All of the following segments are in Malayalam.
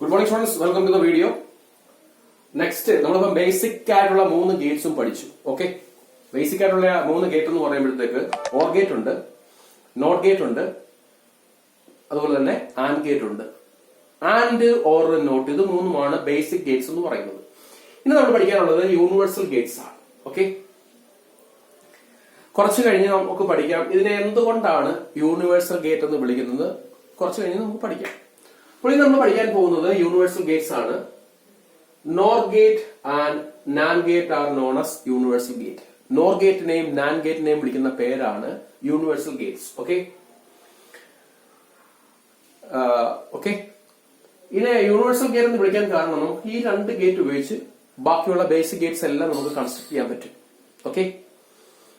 Good morning students, welcome to the video. Next, നമ്മളിപ്പോൾ ബേസിക് ആയിട്ടുള്ള 3 ഗേറ്റ്സും പഠിച്ചു. ഓക്കെ, ബേസിക് ആയിട്ടുള്ള 3 ഗേറ്റ് എന്ന് പറയുമ്പോഴത്തേക്ക് ഓർ ഗേറ്റ് ഉണ്ട്, നോട്ട് ഗേറ്റ് ഉണ്ട്, അതുപോലെ തന്നെ ആൻഡ് ഗേറ്റ് ഉണ്ട്. ആൻഡ് ഓർ നോട്ട് ഇത് മൂന്നുമാണ് ബേസിക് ഗേറ്റ്സ് എന്ന് പറയുന്നത്. ഇനി നമ്മൾ പഠിക്കാനുള്ളത് യൂണിവേഴ്സൽ ഗേറ്റ്സ് ആണ്. ഓക്കെ, കുറച്ച് കഴിഞ്ഞ് നമുക്ക് പഠിക്കാം ഇതിനെ എന്തുകൊണ്ടാണ് യൂണിവേഴ്സൽ ഗേറ്റ് എന്ന് വിളിക്കുന്നത്. കുറച്ച് കഴിഞ്ഞ് നമുക്ക് പഠിക്കാം. അപ്പോൾ ഇത് നമ്മൾ പഠിക്കാൻ പോകുന്നത് യൂണിവേഴ്സൽ ഗേറ്റ്സ് ആണ്. NOR gate and NAND gate are known as universal gate. NOR ഗേറ്റിനെയും നാൻ ഗേറ്റിനെയും വിളിക്കുന്ന പേരാണ് യൂണിവേഴ്സൽ ഗേറ്റ്സ്. ഓക്കെ ഓക്കെ ഇതിനെ യൂണിവേഴ്സൽ ഗേറ്റ് എന്ന് വിളിക്കാൻ കാരണം നമുക്ക് ഈ 2 ഗേറ്റ് ഉപയോഗിച്ച് ബാക്കിയുള്ള ബേസിക് ഗേറ്റ്സ് എല്ലാം നമുക്ക് കൺസ്ട്രക്ട് ചെയ്യാൻ പറ്റും. ഓക്കെ,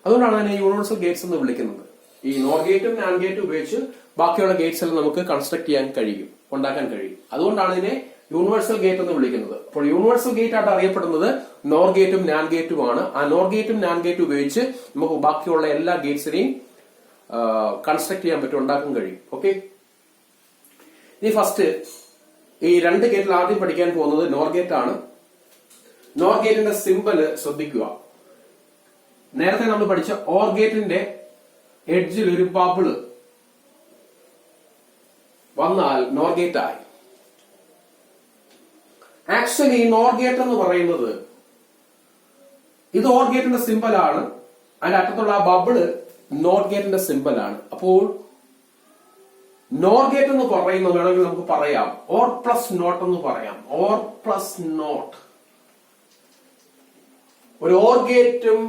അതുകൊണ്ടാണ് അതിനെ യൂണിവേഴ്സൽ ഗേറ്റ്സ് എന്ന് വിളിക്കുന്നത്. ഈ നോർ ഗേറ്റും നാൻ ഗേറ്റും ഉപയോഗിച്ച് ബാക്കിയുള്ള ഗേറ്റ്സ് എല്ലാം നമുക്ക് കൺസ്ട്രക്ട് ചെയ്യാൻ കഴിയും, ഉണ്ടാക്കാൻ കഴിയും. അതുകൊണ്ടാണ് ഇതിനെ യൂണിവേഴ്സൽ ഗേറ്റ് എന്ന് വിളിക്കുന്നത്. അപ്പോൾ യൂണിവേഴ്സൽ ഗേറ്റ് ആയിട്ട് അറിയപ്പെടുന്നത് നോർ ഗേറ്റും നാൻ ഗേറ്റുമാണ്. ആ നോർ ഗേറ്റും നാൻ ഗേറ്റും ഉപയോഗിച്ച് നമുക്ക് ബാക്കിയുള്ള എല്ലാ ഗേറ്റ്സിനെയും കൺസ്ട്രക്ട് ചെയ്യാൻ പറ്റും, ഉണ്ടാക്കാൻ കഴിയും. ഓക്കെ, ഇനി ഫസ്റ്റ് ഈ 2 ഗേറ്റിൽ ആദ്യം പഠിക്കാൻ പോകുന്നത് നോർ ഗേറ്റ് ആണ്. നോർ ഗേറ്റിന്റെ സിമ്പല് ശ്രദ്ധിക്കുക. നേരത്തെ നമ്മൾ പഠിച്ച ഓർ ഗേറ്റിന്റെ എഡ്ജിൽ ഒരു ബബിള് വന്നാൽ നോർ ഗേറ്റ് ആയി. ആക്ച്വലി നോർ ഗേറ്റ് എന്ന് പറയുന്നത് ഇത് ഓർ ഗേറ്റിന്റെ സിമ്പൽ ആണ്. അതിന്റെ അറ്റത്തുള്ള ആ ബബിള് നോട്ട് ഗേറ്റിന്റെ സിമ്പൽ ആണ്. അപ്പോൾ നോർ ഗേറ്റ് എന്ന് പറയുന്നത് വേണമെങ്കിൽ നമുക്ക് പറയാം ഓർ പ്ലസ് നോട്ട് എന്ന് പറയാം. Or plus not. ഒരു ഓർ ഗേറ്റും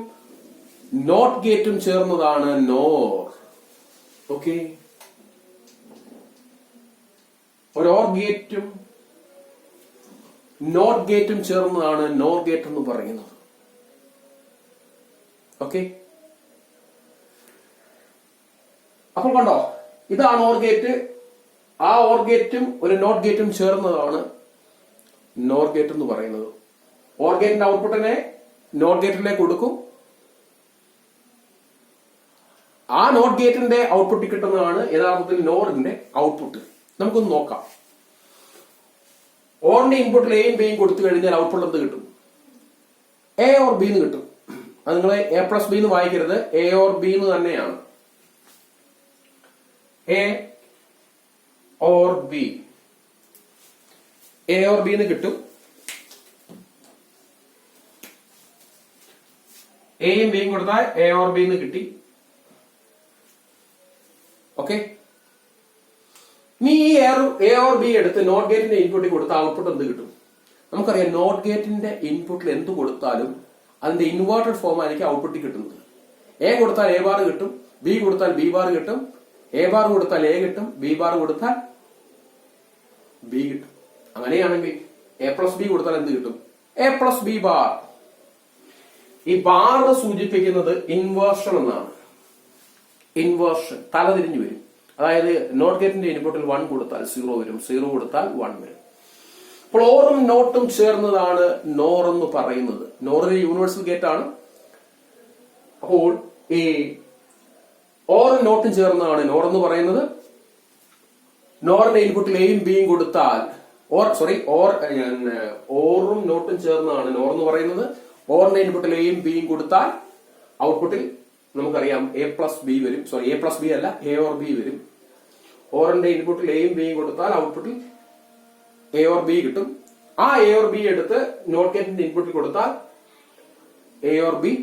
നോട്ട് ഗേറ്റും ചേർന്നതാണ് നോർ. ഓക്കെ, ഒരു ഓർ ഗേറ്റും നോട്ട് ഗേറ്റും ചേർന്നതാണ് നോർ ഗേറ്റ് എന്ന് പറയുന്നത്. ഓക്കെ, അപ്പോൾ കണ്ടോ, ഇതാണ് ഓർ ഗേറ്റ്. ആ ഓർ ഗേറ്റും ഒരു നോട്ട് ഗേറ്റും ചേർന്നതാണ് നോർ ഗേറ്റ് എന്ന് പറയുന്നത്. ഓർ ഗേറ്റിന്റെ ഔട്ട്പുട്ടിനെ നോട്ട് ഗേറ്റിലേക്ക് കൊടുക്കും. ആ നോട്ട് ഗേറ്റിന്റെ ഔട്ട്പുട്ട് കിട്ടുന്നതാണ് യഥാർത്ഥത്തിൽ നോറിന്റെ ഔട്ട്പുട്ട്. നമുക്കൊന്ന് നോക്കാം. ഓറിന്റെ ഇൻപുട്ടിൽ എയും ബിയും കൊടുത്തു കഴിഞ്ഞാൽ ഔട്ട്പുട്ട് എന്ത് കിട്ടും? എ ഓർ ബി എന്ന് കിട്ടും. അത് നിങ്ങൾ എ പ്ലസ് ബി എന്ന് വായിക്കരുത്, എ ഓർ ബി എന്ന് തന്നെയാണ്. A or B, A or B എന്ന് കിട്ടും. എയും ബിയും കൊടുത്താൽ എ ഓർ ബി എന്ന് കിട്ടി. ഓക്കെ, നീ ഈ എ ഓർ ബി എടുത്ത് നോട്ട് ഗേറ്റിന്റെ ഇൻപുട്ടിൽ കൊടുത്ത ഔട്ട്പുട്ട് എന്ത് കിട്ടും? നമുക്കറിയാം നോട്ട് ഗേറ്റിന്റെ ഇൻപുട്ടിൽ എന്ത് കൊടുത്താലും അതിന്റെ ഇൻവേർട്ടഡ് ഫോം ആയിരിക്കും ഔട്ട്പുട്ടിൽ കിട്ടുന്നത്. എ കൊടുത്താൽ എ ബാർ കിട്ടും, ബി കൊടുത്താൽ ബി ബാർ കിട്ടും, എ ബാർ കൊടുത്താൽ എ കിട്ടും, ബി ബാർ കൊടുത്താൽ ബി കിട്ടും. അങ്ങനെയാണെങ്കിൽ എ പ്ലസ് ബി കൊടുത്താൽ എന്ത് കിട്ടും? A plus B bar. ഈ ബാർ സൂചിപ്പിക്കുന്നത് ഇൻവേർഷൻ എന്നാണ്. ഇൻവേർഷൻ തലതിരിഞ്ഞു വരും. അതായത് നോട്ട് ഗേറ്റിന്റെ ഇൻപുട്ടിൽ 1 കൊടുത്താൽ 0 വരും, 0 കൊടുത്താൽ 1 വരും. അപ്പോൾ ഓറും നോട്ടും ചേർന്നതാണ് നോർ എന്ന് പറയുന്നത്. നോറിന് യൂണിവേഴ്സൽ ഗേറ്റ് ആണ്. അപ്പോൾ ഈ ഓറും നോട്ടും ചേർന്നതാണ് നോർ എന്ന് പറയുന്നത്. നോറിന്റെ ഇൻപുട്ടിൽ എയും ബിയും കൊടുത്താൽ ഓറും നോട്ടും ചേർന്നതാണ് നോർ എന്ന് പറയുന്നത്. ഓറിന്റെ ഇൻപുട്ടിൽ എയും ബിയും കൊടുത്താൽ ഔട്ട്പുട്ടിൽ നമുക്കറിയാം എ പ്ലസ് ബി വരും. എ പ്ലസ് ബി അല്ല, എ ഓർ ബി വരും. ഓറിന്റെ ഇൻപുട്ടിൽ എയും ബിയും കൊടുത്താൽ ഔട്ട്പുട്ടിൽ എ ഓർ ബി കിട്ടും. ആ എ ഓർ ബി എടുത്ത് നോട്ട് ഗേറ്റിന്റെ ഇൻപുട്ടിൽ കൊടുത്താൽ എ ഓർ ബി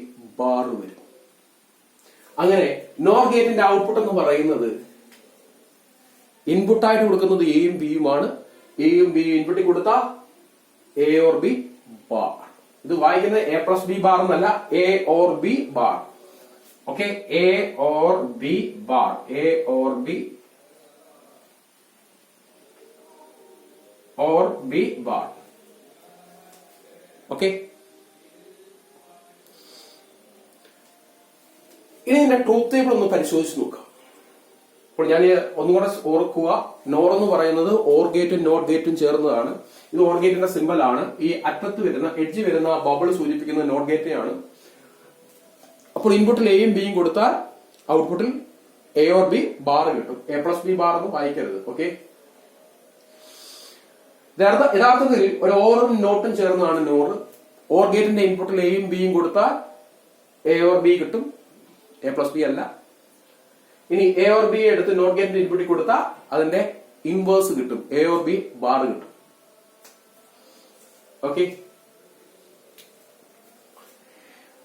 ബാർ വരും. അങ്ങനെ നോർ ഗേറ്റിന്റെ ഔട്ട്പുട്ട് എന്ന് പറയുന്നത് ഇൻപുട്ടായിട്ട് കൊടുക്കുന്നത് എയും ബിയുമാണ്. എയും ബിയും ഇൻപുട്ടിൽ കൊടുത്താൽ എ ഓർ ബി ബാർ. ഇത് വായിക്കുന്നത് എ പ്ലസ് ബി ബാർ എന്നല്ല, A or B bar. Okay, A or B bar, A or B or B bar. Okay, ഇനി ഇതിന്റെ ട്രൂത്ത് ടേബിൾ ഒന്ന് പരിശോധിച്ച് നോക്കാം. അപ്പോൾ ഞാൻ ഒന്നുകൂടെ ഓർക്കുക, നോർ എന്ന് പറയുന്നത് ഓർ ഗേറ്റും നോട്ട് ഗേറ്റും ചേർന്നതാണ്. ഇത് ഓർ ഗേറ്റിന്റെ സിമ്പൽ ആണ്. ഈ അറ്റത്ത് വരുന്ന എഡ്ജ് വരുന്ന ബബിൾ സൂചിപ്പിക്കുന്നത് നോട്ട് ഗേറ്റിനെയാണ്. അപ്പോൾ ഇൻപുട്ടിൽ എയും ബിയും കൊടുത്താൽ ഔട്ട്പുട്ടിൽ എ ഓർ ബി ബാർ കിട്ടും. എ പ്ലസ് ബി ബാർ എന്ന് വായിക്കരുത്. ഓക്കെ, യഥാർത്ഥത്തിൽ ഒരു ഓറും നോട്ടും ചേർന്നാണ് നോർ. ഓർ ഗേറ്റിന്റെ ഇൻപുട്ടിൽ എയും ബിയും കൊടുത്താൽ എ ഓർ ബി കിട്ടും, എ പ്ലസ് ബി അല്ല. ഇനി എ ഓർ ബി എടുത്ത് നോട്ട് ഗേറ്റിന്റെ ഇൻപുട്ടിൽ കൊടുത്താൽ അതിന്റെ ഇൻവേഴ്സ് കിട്ടും, എ ഓർ ബി ബാർ കിട്ടും. ഓക്കെ,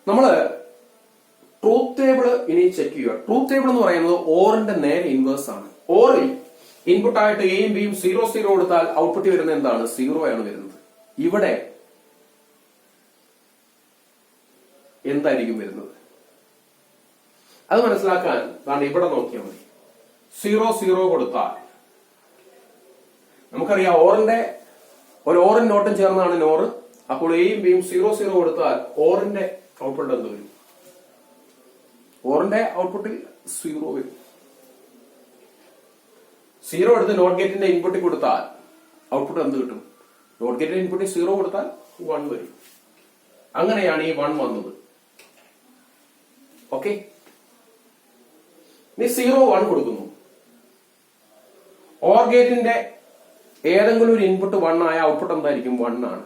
നമ്മള് ട്രൂത്ത് ടേബിൾ ഇനി ചെക്ക് ചെയ്യുക. ട്രൂത്ത് ടേബിൾ എന്ന് പറയുന്നത് ഓറിന്റെ നേരെ ഇൻവേഴ്സ് ആണ്. ഓറിൽ ഇൻപുട്ട് ആയിട്ട് എയും ബിയും 0 കൊടുത്താൽ ഔട്ട്പുട്ട് വരുന്നത് എന്താണ്? 0 ആണ് വരുന്നത്. ഇവിടെ എന്തായിരിക്കും വരുന്നത്? അത് മനസ്സിലാക്കാൻ ഇവിടെ നോക്കിയാൽ മതി. 0 കൊടുത്താൽ നമുക്കറിയാം ഓറിന്റെ ഒരു ഓറും നോട്ടും ചേർന്നാണ് നോറ്. അപ്പോൾ എയും ബിയും 0 കൊടുത്താൽ ഓറിന്റെ ഔട്ട്പുട്ട് എന്ത് വരും? ഓറിന്റെ ഔട്ട്പുട്ടിൽ 0 വരും. 0 എടുത്ത് നോട്ട് ഗേറ്റിന്റെ ഇൻപുട്ടിൽ കൊടുത്താൽ ഔട്ട്പുട്ട് എന്ത് കിട്ടും? നോട്ട് ഗേറ്റിന്റെ ഇൻപുട്ടിൽ 0 കൊടുത്താൽ 1 വരും. അങ്ങനെയാണ് ഈ 1 വന്നത്. ഓക്കെ, ഇനി 0 1 കൊടുക്കുന്നു. ഓർ ഗേറ്റിന്റെ ഏതെങ്കിലും ഒരു ഇൻപുട്ട് 1 ആയ ഔട്ട്പുട്ട് എന്തായിരിക്കും? 1 ആണ്.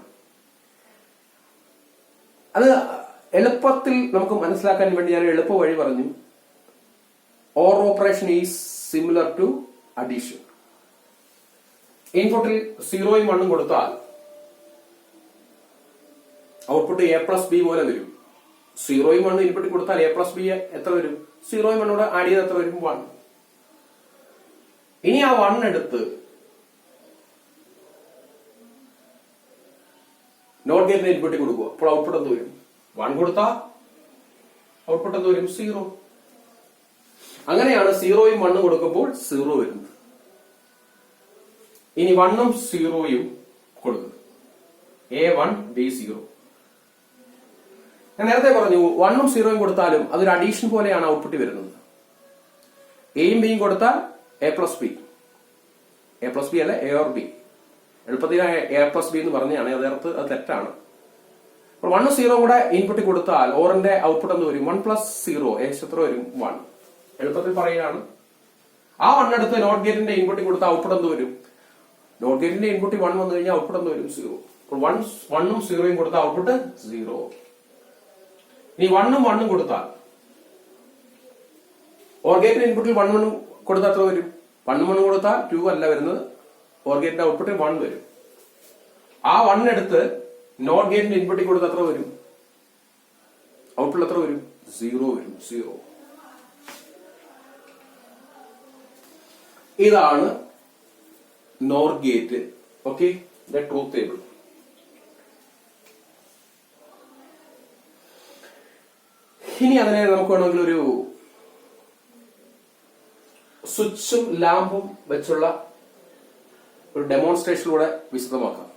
അത് എളുപ്പത്തിൽ നമുക്ക് മനസ്സിലാക്കാൻ വേണ്ടി ഞാൻ എളുപ്പ വഴി പറഞ്ഞു. Or operation is similar to addition. ഇൻപുട്ടിൽ 0 1 കൊടുത്താൽ ഔട്ട്പുട്ട് എ പ്ലസ് ബി പോലെ വരും. 0 1 ഇൻപുട്ടിൽ കൊടുത്താൽ എ പ്ലസ് ബി എത്ര വരും? 0 1 കൂടെ ആഡ് ചെയ്ത് എത്ര വരും? 1. ഇനി ആ 1 എടുത്ത് നോട്ട് ഗേറ്റിന്റെ ഇൻപുട്ടിൽ കൊടുക്കുക. അപ്പോൾ ഔട്ട്പുട്ട് എന്ത് വരും? 1 കൊടുത്താൽ ഔട്ട്പുട്ട് എന്ത് വരും? 0. അങ്ങനെയാണ് 0 1 കൊടുക്കുമ്പോൾ 0 വരുന്നത്. ഇനി 1 0 കൊടുക്കുന്നു. A1 B0. ഞാൻ നേരത്തെ പറഞ്ഞു 1 0 കൊടുത്താലും അതൊരു അഡീഷൻ പോലെയാണ് ഔട്ട്പുട്ട് വരുന്നത്. എയും ബിയും കൊടുത്താൽ A plus B. A plus B അല്ല, എ ഓർ ബി. എളുപ്പത്തിൽ എ പ്ലസ് ബി എന്ന് പറഞ്ഞാണ്, അതേർത്ത് അത് തെറ്റാണ്. 1 0 കൂടെ ഇൻപുട്ട് കൊടുത്താൽ ഓറിന്റെ ഔട്ട്പുട്ട് എന്ത് വരും? 1 + 0 എത്ര വരും? 1. എളുപ്പത്തിൽ പറയുകയാണ്. ആ 1 എടുത്ത് നോട്ട് ഗേറ്റിന്റെ ഇൻപുട്ടിൽ കൊടുത്ത ഔട്ട്പുട്ട് എന്ത് വരും? നോട്ട് ഗേറ്റിന്റെ ഇൻപുട്ടിൽ 1 വന്നു കഴിഞ്ഞാൽ ഔട്ട്പുട്ട് എന്ത് വരും? 0. അപ്പോൾ 1 0 കൊടുത്ത ഔട്ട്പുട്ട് 0. ഇനി 1 1 കൊടുത്താൽ ഓർ ഗേറ്റിന്റെ ഇൻപുട്ടിൽ 1 1 കൊടുത്താൽ എത്ര വരും? 1 1 കൊടുത്താൽ 2 അല്ല വരുന്നത്, ഓർ ഗേറ്റിന്റെ ഔട്ട്പുട്ടിൽ 1 വരും. ആ 1 എടുത്ത് നോട്ട് ഗേറ്റിന്റെ ഇൻപുട്ടിൽ കൊടുത്ത് എത്ര വരും? ഔട്ട്പുട്ട് എത്ര വരും? 0 വരും. 0. ഇതാണ് nor gate. Okay, truth table. ഇനി അതിനെ നമുക്ക് വേണമെങ്കിൽ ഒരു സ്വിച്ചും ലാമ്പും വെച്ചുള്ള ഒരു ഡെമോൺസ്ട്രേഷനിലൂടെ വിശദമാക്കാം.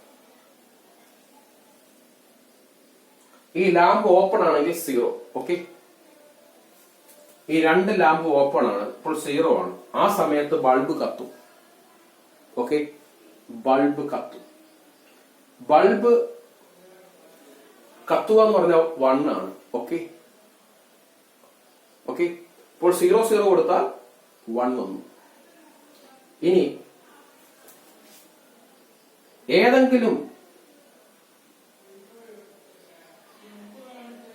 ഈ ലാമ്പ് ഓപ്പൺ ആണെങ്കിൽ 0. ഓക്കെ, ഈ 2 ലാമ്പ് ഓപ്പൺ ആണ്, ഇപ്പോൾ 0 ആണ്. ആ സമയത്ത് ബൾബ് കത്തും. ഓക്കെ, ബൾബ് കത്തും. ബൾബ് കത്തുക എന്ന് പറഞ്ഞാൽ 1 ആണ്. ഓക്കെ, ഓക്കെ, ഇപ്പോൾ 0 0 കൊടുത്താൽ 1 വന്നു. ഇനി ഏതെങ്കിലും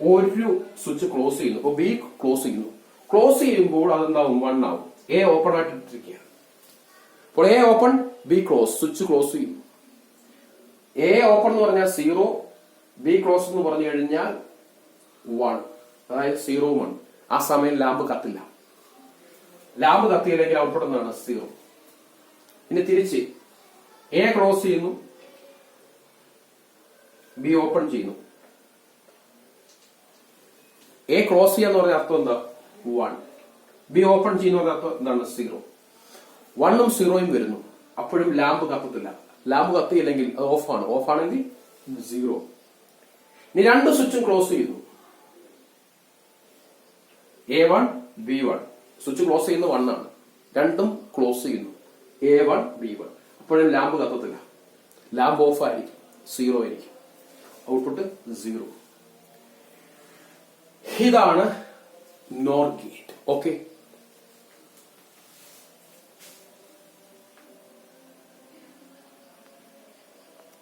ഒരു സ്വിച്ച് ക്ലോസ് ചെയ്യുന്നു. ഇപ്പൊ ബി ക്ലോസ് ചെയ്യുന്നു. ക്ലോസ് ചെയ്യുമ്പോൾ അതെന്താവും? 1 ആവും. എ ഓപ്പൺ ആയിട്ട് ഇട്ടിരിക്കുകയാണ്. അപ്പോൾ A open, B close, switch close ചെയ്യുന്നു. എ ഓപ്പൺ എന്ന് പറഞ്ഞാൽ 0, ബി ക്ലോസ് എന്ന് പറഞ്ഞു കഴിഞ്ഞാൽ 1, അതായത് 0 1. ആ സമയം ലാമ്പ് കത്തില്ല. ലാമ്പ് കത്തിയില്ലെങ്കിൽ ഔട്ട്പുട്ട് എന്താണ്? 0. ഇനി തിരിച്ച് എ ക്ലോസ് ചെയ്യുന്നു, ബി ഓപ്പൺ ചെയ്യുന്നു. എ ക്ലോസ് ചെയ്യാന്ന് പറഞ്ഞ അർത്ഥം എന്താ? 1. ബി ഓപ്പൺ ചെയ്യുന്ന പറഞ്ഞ അർത്ഥം എന്താണ്? 0. 1 0 വരുന്നു. അപ്പോഴും ലാമ്പ് കത്തത്തില്ല. ലാമ്പ് കത്തിയില്ലെങ്കിൽ അത് ഓഫാണ്. ഓഫാണെങ്കിൽ 0. ഇനി 2 സ്വിച്ചും ക്ലോസ് ചെയ്യുന്നു. A1 B1. സ്വിച്ച് ക്ലോസ് ചെയ്യുന്നത് 1 ആണ്. 2ഉം ക്ലോസ് ചെയ്യുന്നു. A1 B1. അപ്പോഴും ലാമ്പ് കത്തത്തില്ല. ലാമ്പ് ഓഫ് ആയിരിക്കും, 0 ആയിരിക്കും. ഔട്ട്പുട്ട് 0. ഇതാണ് നോർ ഗേറ്റ്. ഓക്കെ.